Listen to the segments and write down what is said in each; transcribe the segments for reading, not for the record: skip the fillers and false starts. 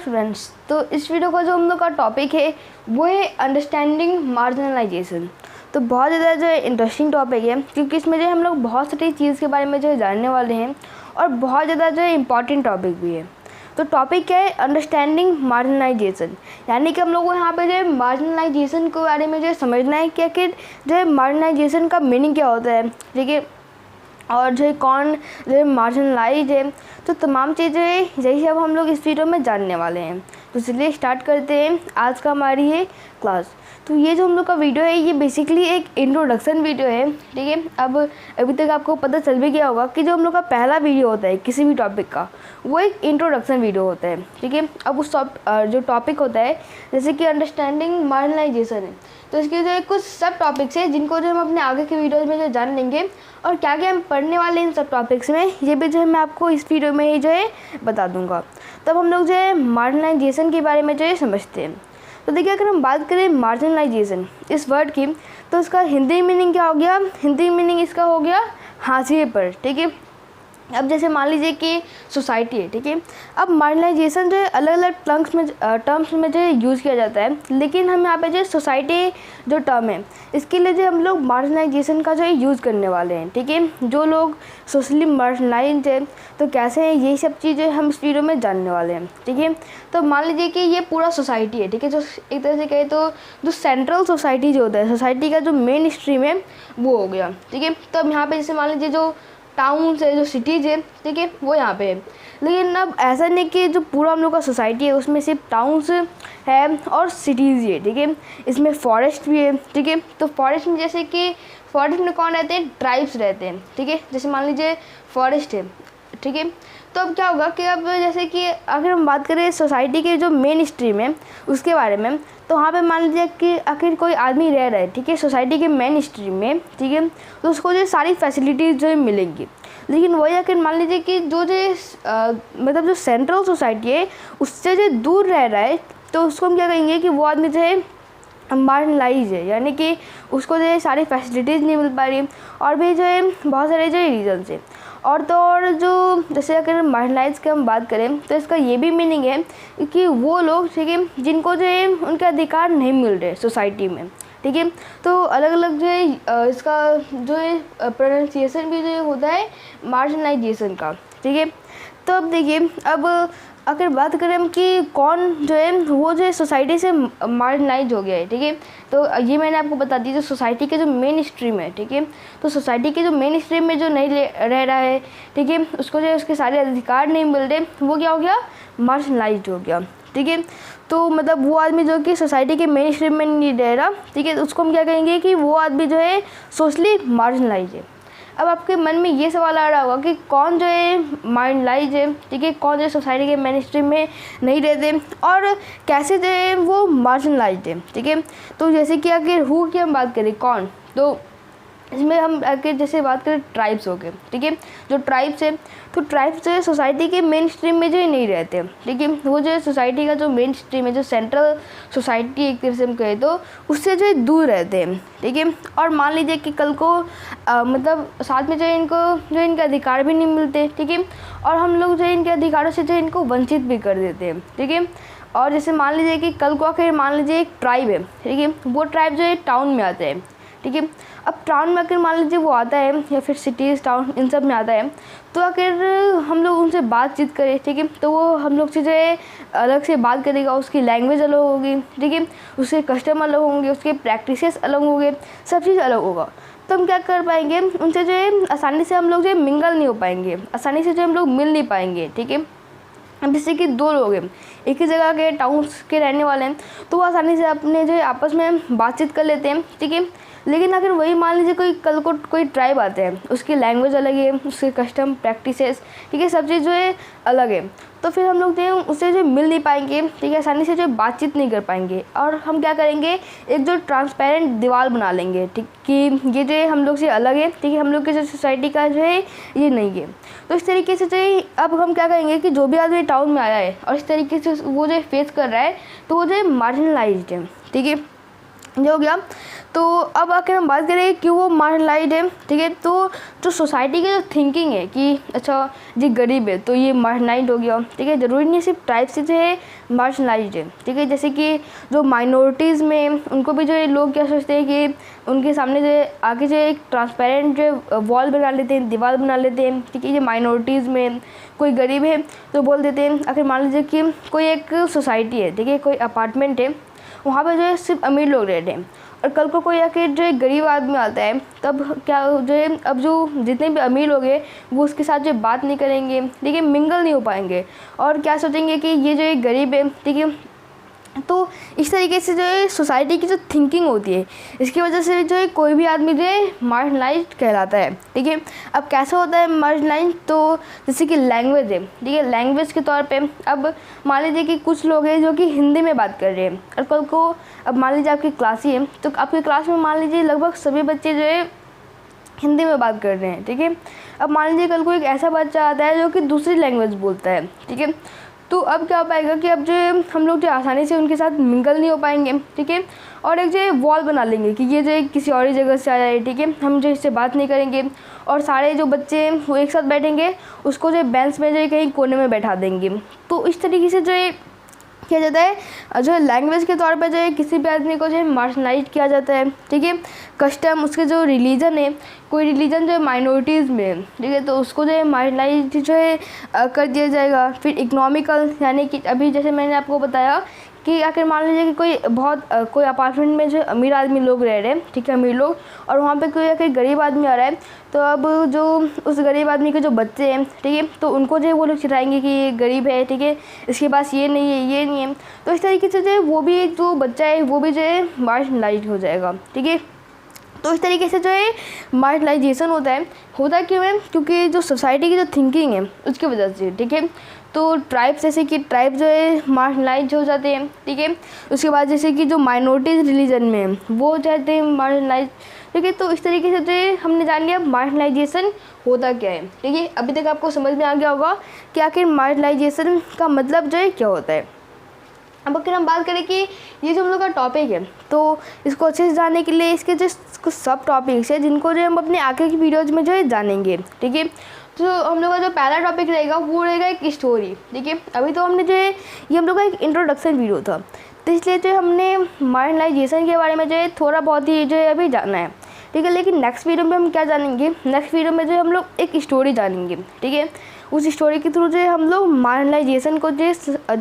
Students, तो इस video का जो हम लोग का टॉपिक है वो है अंडरस्टैंडिंग मार्जिनलाइजेशन। तो बहुत ज़्यादा जो इंटरेस्टिंग टॉपिक है, क्योंकि इसमें जो हम लोग बहुत सारी चीज़ के बारे में जो जानने वाले हैं और बहुत ज़्यादा जो इम्पॉर्टेंट टॉपिक भी है। तो टॉपिक है अंडरस्टैंडिंग मार्जिनलाइजेशन, यानी कि हम लोग को यहाँ पे जो मार्जिनलाइजेशन के बारे में जो समझना है कि आखिर जो मार्जिनलाइजेशन का मीनिंग क्या होता है, ठीक है, और जो कौन जो मार्जिनलाइज है, तो तमाम चीज़ें यही सब हम लोग इस वीडियो में जानने वाले हैं। तो चलिए स्टार्ट करते हैं आज का हमारी ये क्लास। तो ये जो हम लोग का वीडियो है ये बेसिकली एक इंट्रोडक्शन वीडियो है, ठीक है। अब अभी तक आपको पता चल भी गया होगा कि जो हम लोग का पहला वीडियो होता है किसी भी टॉपिक का, वो एक इंट्रोडक्शन वीडियो होता है, ठीक है। अब उस जो टॉपिक होता है जैसे कि अंडरस्टैंडिंग मार्जिनलाइजेशन है, तो इसके जो कुछ सब टॉपिक्स हैं जिनको जो हम अपने आगे के वीडियोज़ में जो जान लेंगे और क्या क्या हम पढ़ने वाले हैं इन सब टॉपिक्स में, ये भी जो है मैं आपको इस वीडियो में ही जो है बता दूंगा। तब हम लोग जो है मार्जिनलाइजेशन के बारे में जो है समझते हैं। तो देखिए, अगर हम बात करें मार्जिनलाइजेशन इस वर्ड की, तो इसका हिंदी मीनिंग क्या हो गया? हिंदी मीनिंग इसका हो गया हाशिए पर, ठीक है। अब जैसे मान लीजिए कि सोसाइटी है, ठीक है। अब मार्जिनलाइजेशन जो है अलग अलग टर्म्स में जो यूज़ किया जाता है, लेकिन हम यहाँ पे जो सोसाइटी जो टर्म है इसके लिए जो हम लोग मार्जिनलाइजेशन का जो है यूज़ करने वाले हैं, ठीक है। जो लोग सोशली मार्जिनलाइज्ड है तो कैसे हैं, यही सब चीज़ें हम इस वीडियो में जानने वाले हैं, ठीक है। तो मान लीजिए कि ये पूरा सोसाइटी है, ठीक है। जो एक तरह से कहे तो जो सेंट्रल सोसाइटी जो होता है, सोसाइटी का जो मेन स्ट्रीम है वो हो गया, ठीक है। तो अब यहाँ पे जैसे मान लीजिए जो टाउन्स है, जो सिटीज़ है, ठीक है, वो यहाँ पे है। लेकिन अब ऐसा नहीं कि जो पूरा हम लोग का सोसाइटी है उसमें सिर्फ टाउन्स है और सिटीज़ ही है, ठीक है। इसमें फॉरेस्ट भी है, ठीक है। तो फॉरेस्ट में जैसे कि फॉरेस्ट में कौन रहते हैं? ट्राइब्स रहते हैं, ठीक है। जैसे मान लीजिए फॉरेस्ट है, ठीक है। तो अब क्या होगा कि अब जैसे कि अगर हम बात करें सोसाइटी के जो मेन स्ट्रीम है उसके बारे में, तो वहाँ पे मान लीजिए कि आखिर कोई आदमी रह रहा है, ठीक है, सोसाइटी के मेन स्ट्रीम में, ठीक है, तो उसको जो सारी फैसिलिटीज़ जो मिलेंगी। लेकिन वही आखिर मान लीजिए कि जो मतलब जो सेंट्रल सोसाइटी है उससे जो दूर रह रहा है, तो उसको हम क्या कहेंगे कि वो आदमी जो है मार्जिनलाइज है, यानी कि उसको जो है सारी फैसिलिटीज़ नहीं मिल पा रही, और भी जो है बहुत सारे जो रीज़न से। और तो और जो जैसे अगर मार्जिनलाइज की हम बात करें तो इसका ये भी मीनिंग है कि वो लोग, ठीक है, जिनको जो है उनके अधिकार नहीं मिल रहे सोसाइटी में, ठीक है। तो अलग अलग जो है इसका जो है प्रोनाउंसिएशन भी जो होता है मार्जिनलाइजेशन का, ठीक है। तो अब देखिए, अब अगर बात करें हम कि कौन जो है वो जो है सोसाइटी से मार्जिनलाइज हो गया है, ठीक है। तो ये मैंने आपको बता दी, जो सोसाइटी के जो मेन स्ट्रीम है, ठीक है, तो सोसाइटी के जो मेन स्ट्रीम में जो नहीं रह रहा है, ठीक है, उसको जो है उसके सारे अधिकार नहीं मिल रहे, वो क्या हो गया? मार्जिनलाइज हो गया, ठीक है। तो मतलब वो आदमी जो कि सोसाइटी के मेन स्ट्रीम में नहीं रह रहा, ठीक है, उसको हम क्या कहेंगे कि वो आदमी जो है सोशली मार्जिनलाइज है। अब आपके मन में ये सवाल आ रहा होगा कि कौन जो है मार्जिनलाइज है, ठीक है, कौन जो है सोसाइटी के मेन स्ट्रीम में नहीं रहते और कैसे जो है वो मार्जिनलाइज है, ठीक है। तो जैसे कि अगर हु की हम बात करें, कौन, तो इसमें हम अगर जैसे बात करें ट्राइब्स हो गए, ठीक है। जो ट्राइब्स है, तो ट्राइब्स जो है सोसाइटी के मेन स्ट्रीम में जो है नहीं रहते, ठीक है। वो जो है सोसाइटी का जो मेन स्ट्रीम है, जो सेंट्रल सोसाइटी एक तरह से हम कहें तो उससे जो है दूर रहते हैं, ठीक है। और मान लीजिए कि कल को मतलब साथ में जो है इनको जो इनके अधिकार भी नहीं मिलते, ठीक है, और हम लोग जो है इनके अधिकारों से जो है इनको वंचित भी कर देते हैं, ठीक है। और जैसे मान लीजिए कि कल को आखिर मान लीजिए एक ट्राइब है, ठीक है, वो ट्राइब जो है टाउन में आता है, ठीक है। अब टाउन में अगर मान लीजिए वो आता है या फिर सिटीज़ टाउन इन सब में आता है, तो अगर हम लोग उनसे बातचीत करें, ठीक है, तो वो हम लोग से जो है अलग से बात करेगा, उसकी लैंग्वेज अलग होगी, ठीक है, उसके कस्टम अलग होंगे, उसके प्रैक्टिसेस अलग होंगे, सब चीज़ अलग होगा। तो हम क्या कर पाएंगे? उनसे जो है आसानी से हम लोग जो है मिंगल नहीं हो पाएंगे, आसानी से जो हम लोग मिल नहीं पाएंगे, ठीक है। अब जैसे कि दो लोग हैं, एक ही जगह के टाउन्स के रहने वाले हैं, तो वो आसानी से अपने जो है आपस में बातचीत कर लेते हैं, ठीक है। लेकिन अगर वही मान लीजिए कोई कल को कोई ट्राइब आते हैं, उसकी लैंग्वेज अलग है, उसके कस्टम प्रैक्टिसेस, ठीक है, सब चीज़ जो है अलग है, तो फिर हम लोग जो है उससे जो मिल नहीं पाएंगे, ठीक है, आसानी से जो बातचीत नहीं कर पाएंगे। और हम क्या करेंगे? एक जो ट्रांसपेरेंट दीवार बना लेंगे, ठीक, कि ये जो है हम लोग से अलग है, ठीक है, हम लोग के जो सोसाइटी का जो है ये नहीं है। तो इस तरीके से जो है अब हम क्या करेंगे कि जो भी आदमी टाउन में आया है और इस तरीके से वो जो फेस कर रहा है, तो वो जो है मार्जिनलाइज्ड है, ठीक है, जो हो गया। तो अब अगर हम बात करें कि वो मार्जिनलाइज्ड है, ठीक है, तो जो सोसाइटी की जो थिंकिंग है कि अच्छा जी गरीब है तो ये मार्जिनलाइज्ड हो गया, ठीक है, ज़रूरी नहीं सिर्फ ट्राइब से जो है मार्जिनलाइज्ड है, ठीक है, जैसे कि जो माइनॉरिटीज़ में उनको भी जो है लोग क्या सोचते हैं कि उनके सामने जो आगे जो एक ट्रांसपेरेंट जो वॉल बना लेते हैं, दीवार बना लेते हैं, ठीक है, ये माइनॉरिटीज़ में कोई गरीब है तो बोल देते हैं, अगर मान लीजिए कि कोई एक सोसाइटी है, ठीक है, कोई अपार्टमेंट है, वहाँ पे जो है सिर्फ अमीर लोग रहते हैं और कल को कोई आके जो एक गरीब आदमी आता है तब क्या जो है अब जो जितने भी अमीर लोग हैं वो उसके साथ जो बात नहीं करेंगे, ठीक है, मिंगल नहीं हो पाएंगे और क्या सोचेंगे कि ये जो एक गरीब है, ठीक है। तो इस तरीके से जो है सोसाइटी की जो थिंकिंग होती है इसकी वजह से जो है कोई भी आदमी जो है मार्जिनलाइज्ड कहलाता है, ठीक है। अब कैसे होता है मार्जिनलाइज्ड, तो जैसे कि लैंग्वेज है, ठीक है, लैंग्वेज के तौर पे अब मान लीजिए कि कुछ लोग हैं जो कि हिंदी में बात कर रहे हैं और कल को अब मान लीजिए आपकी क्लास ही है तो आपकी क्लास में मान लीजिए लगभग सभी बच्चे जो है हिंदी में बात कर रहे हैं, ठीक है। अब मान लीजिए कल को एक ऐसा बच्चा आता है जो कि दूसरी लैंग्वेज बोलता है, ठीक है, तो अब क्या हो पाएगा कि अब जो हम लोग जो आसानी से उनके साथ मिंगल नहीं हो पाएंगे, ठीक है, और एक जो वॉल बना लेंगे कि ये जो किसी और ही जगह से आ जाए, ठीक है, हम जो इससे बात नहीं करेंगे और सारे जो बच्चे हैं वो एक साथ बैठेंगे, उसको जो बेंच में जो कहीं कोने में बैठा देंगे। तो इस तरीके से जो है किया जाता है, जो है लैंग्वेज के तौर पे जो है किसी भी आदमी को जो है मार्जिनलाइज किया जाता है, ठीक है। कस्टम, उसके जो रिलीजन है, कोई रिलीजन जो है माइनॉरिटीज़ में है, ठीक है, तो उसको जो है मार्जिनलाइज जो है कर दिया जाएगा। फिर इकोनॉमिकल, यानी कि अभी जैसे मैंने आपको बताया कि आखिर मान लीजिए कि कोई अपार्टमेंट में जो अमीर आदमी लोग रह रहे हैं, ठीक है, अमीर लोग, और वहाँ पे कोई आखिर गरीब आदमी आ रहा है तो अब जो उस गरीब आदमी के जो बच्चे हैं, ठीक है, तो उनको जो है वो लोग चिढ़ाएंगे कि ये गरीब है, ठीक है, इसके पास ये नहीं है, ये नहीं है। तो इस तरीके से जो है वो भी जो बच्चा है वो भी जो है मार्जिनलाइज्ड हो जाएगा, ठीक है। तो इस तरीके से जो है मार्जिनलाइजेशन होता क्यों है, क्योंकि जो सोसाइटी की जो थिंकिंग है उसकी वजह से, ठीक है। तो ट्राइब्स, जैसे कि ट्राइब जो है मार्जिनलाइज हो जाते हैं, ठीक है। उसके बाद जैसे कि जो माइनॉरिटीज़ रिलीजन में वो हो जाते हैं मार्जिनलाइज, ठीक है। तो इस तरीके से जो है हमने जान लिया मार्जिनलाइजेशन होता क्या है, ठीक है। अभी तक आपको समझ में आ गया होगा कि आखिर मार्जिनलाइजेशन का मतलब जो है क्या होता है। अब अगर हम बात करें कि ये जो हम लोग का टॉपिक है तो इसको अच्छे से जानने के लिए इसके जो कुछ सब टॉपिक्स है जिनको जो हम अपने आगे की वीडियोज़ में जो है जानेंगे, ठीक है। तो हम लोग का जो पहला टॉपिक रहेगा वो रहेगा एक स्टोरी, ठीक है। अभी तो हमने जो है ये हम लोग का एक इंट्रोडक्शन वीडियो था, तो इसलिए जो हमने मार्जिनलाइजेशन के बारे में जो है थोड़ा बहुत ही जो है अभी जानना है, ठीक है। लेकिन नेक्स्ट वीडियो में हम क्या जानेंगे, नेक्स्ट वीडियो में जो हम लोग एक स्टोरी जानेंगे, ठीक है। उस स्टोरी के थ्रू जो है हम लोग मार्जिनलाइजेशन को जो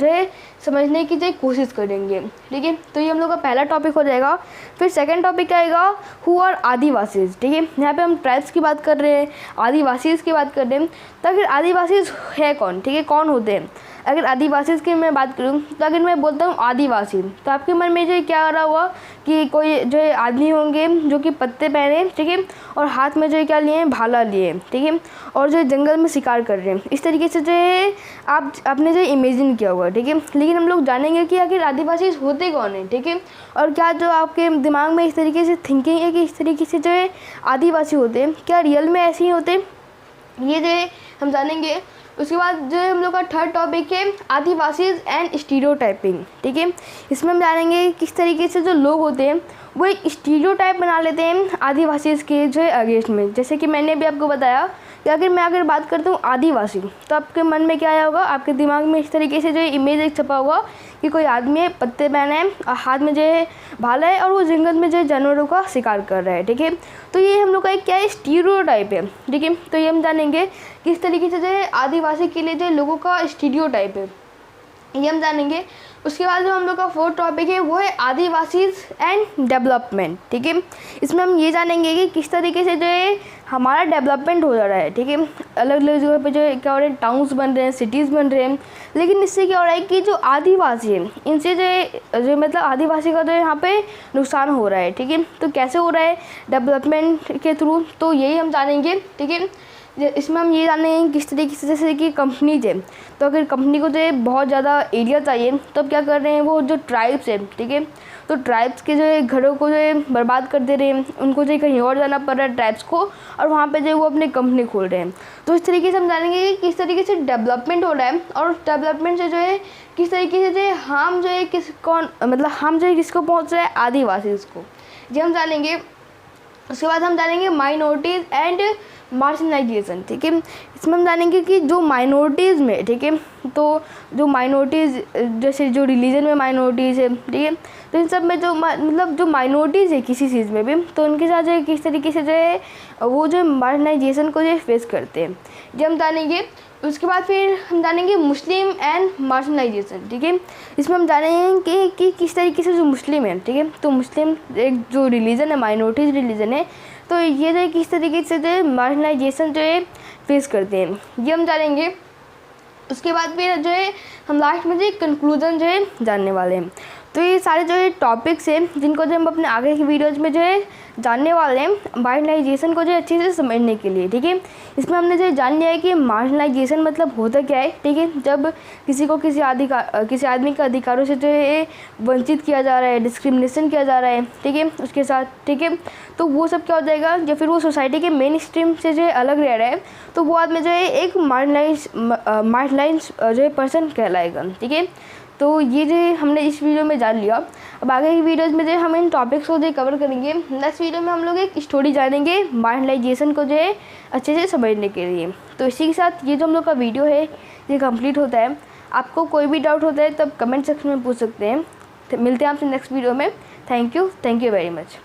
है समझने की जो कोशिश करेंगे, ठीक है। तो ये हम लोग का पहला टॉपिक हो जाएगा। फिर सेकंड टॉपिक आएगा हु आर आदिवासीज़, ठीक है। यहाँ पे हम ट्राइब्स की बात कर रहे हैं, आदिवासीज़ की बात कर रहे हैं, तो अगर आदिवासीज़ है कौन, ठीक है, कौन होते हैं। अगर आदिवासीज़ की मैं बात करूँ तो अगर मैं बोलता हूँ आदिवासी तो आपके मन में जो क्या आ रहा हुआ कि कोई जो है आदमी होंगे जो कि पत्ते पहने, ठीक है, और हाथ में जो है क्या लिए हैं, भाला लिए, ठीक है, और जो है जंगल में शिकार कर रहे हैं। इस तरीके से जो है आपने जो इमेजिन किया होगा, ठीक है। लेकिन हम लोग जानेंगे कि आखिर आदिवासी होते कौन है, ठीक है, और क्या जो आपके दिमाग में इस तरीके से थिंकिंग है कि इस तरीके से जो है आदिवासी होते हैं, क्या रियल में ऐसे ही होते हैं, ये जो है हम जानेंगे। उसके बाद जो है हम लोग का थर्ड टॉपिक है आदिवासीज़ एंड स्टीरियोटाइपिंग, ठीक है। इसमें हम जानेंगे किस तरीके से जो लोग होते हैं वो एक स्टीरियोटाइप बना लेते हैं आदिवासीज़ के जो है अगेंस्ट में। जैसे कि मैंने भी आपको बताया कि अगर बात करता हूँ आदिवासी तो आपके मन में क्या आया होगा, आपके दिमाग में इस तरीके से जो इमेज एक छपा होगा कि कोई आदमी है, पत्ते पहने हैं और हाथ में जो है भाला है और वो जंगल में जो है जानवरों का शिकार कर रहा है, ठीक है। तो ये हम लोग का एक क्या है, स्टीरियोटाइप है, ठीक है। तो ये हम जानेंगे किस तरीके से जो है आदिवासी के लिए जो लोगों का स्टीरियोटाइप है, ये हम जानेंगे। उसके बाद जो हम लोग का फोर्थ टॉपिक है वो है आदिवासीज़ एंड डेवलपमेंट, ठीक है। इसमें हम ये जानेंगे कि किस तरीके से जो है हमारा डेवलपमेंट हो जा रहा है, ठीक है। अलग अलग जगह पे जो है क्या हो रहा है, टाउन्स बन रहे हैं, सिटीज़ बन रहे हैं, लेकिन इससे क्या हो रहा है कि जो आदिवासी है इनसे जो मतलब आदिवासी का जो यहाँ पे नुकसान हो रहा है, ठीक है। तो कैसे हो रहा है, डेवलपमेंट के थ्रू, तो यही हम जानेंगे, ठीक है। इसमें हम ये जानेंगे किस तरीके से, जैसे कि कंपनीज है तो अगर कंपनी को जो है बहुत ज़्यादा एरिया चाहिए तो अब क्या कर रहे हैं वो जो ट्राइब्स है, ठीक है, तो ट्राइब्स के जो है घरों को जो है बर्बाद कर दे रहे हैं, उनको जो है कहीं और जाना पड़ रहा है ट्राइब्स को, और वहाँ पे जो है वो अपनी कंपनी खोल रहे हैं। तो इस तरीके से हम जानेंगे कि किस तरीके से डेवलपमेंट हो रहा है और डेवलपमेंट से जो है किस तरीके से जो है हम जो है किसको पहुँच रहा है, आदिवासी को। ये हम जानेंगे। उसके बाद हम जानेंगे माइनॉरिटीज़ एंड मार्जिनलाइजेशन, ठीक है। इसमें हम जानेंगे कि जो माइनॉरिटीज़ में, ठीक है, तो जो माइनॉरिटीज़ जैसे जो रिलीजन में माइनॉरिटीज़ है, ठीक है, तो इन सब में जो मतलब जो माइनॉरिटीज़ है किसी चीज़ में भी, तो उनके साथ जो है किस तरीके से जो है वो जो मार्जिनलाइजेशन को जो फेस करते हैं, ये हम जानेंगे। उसके बाद फिर हम जानेंगे मुस्लिम एंड मार्जिनलाइजेशन, ठीक है। इसमें हम जानेंगे कि किस तरीके से जो मुस्लिम है, ठीक है, तो मुस्लिम एक जो रिलीजन है, माइनॉरिटीज़ रिलीजन है, तो ये जो है किस तरीके से जो है मार्जिनलाइजेशन जो है फेस करते हैं, ये हम जानेंगे। उसके बाद फिर जो है हम लास्ट में जो कंक्लूजन जो है जानने वाले हैं। तो ये सारे जो है टॉपिक्स हैं जिनको जो हम अपने आगे की वीडियोज़ में जो है जानने वाले हैं मार्जिनलाइजेशन को जो अच्छे से समझने के लिए, ठीक है। इसमें हमने जो जान लिया है कि मार्जिनलाइजेशन मतलब होता क्या है, ठीक है, जब किसी को किसी आदमी के अधिकारों से जो है वंचित किया जा रहा है, डिस्क्रिमिनेशन किया जा रहा है, ठीक है, उसके साथ, ठीक है, तो वो सब क्या हो जाएगा, या फिर वो सोसाइटी के मेन स्ट्रीम से जो है अलग रह रहा है, तो वो आदमी जो है एक मार्जिनलाइज जो है पर्सन कहलाएगा, ठीक है। तो ये जो हमने इस वीडियो में जान लिया। अब आगे की वीडियोज़ में जो हम इन टॉपिक्स को जो कवर करेंगे। नेक्स्ट वीडियो में हम लोग एक स्टोरी जानेंगे मार्जिनलाइजेशन को जो है अच्छे से समझने के लिए। तो इसी के साथ ये जो हम लोग का वीडियो है ये कंप्लीट होता है। आपको कोई भी डाउट होता है तब कमेंट सेक्शन में पूछ सकते हैं। मिलते हैं आपसे नेक्स्ट वीडियो में। Thank you very much.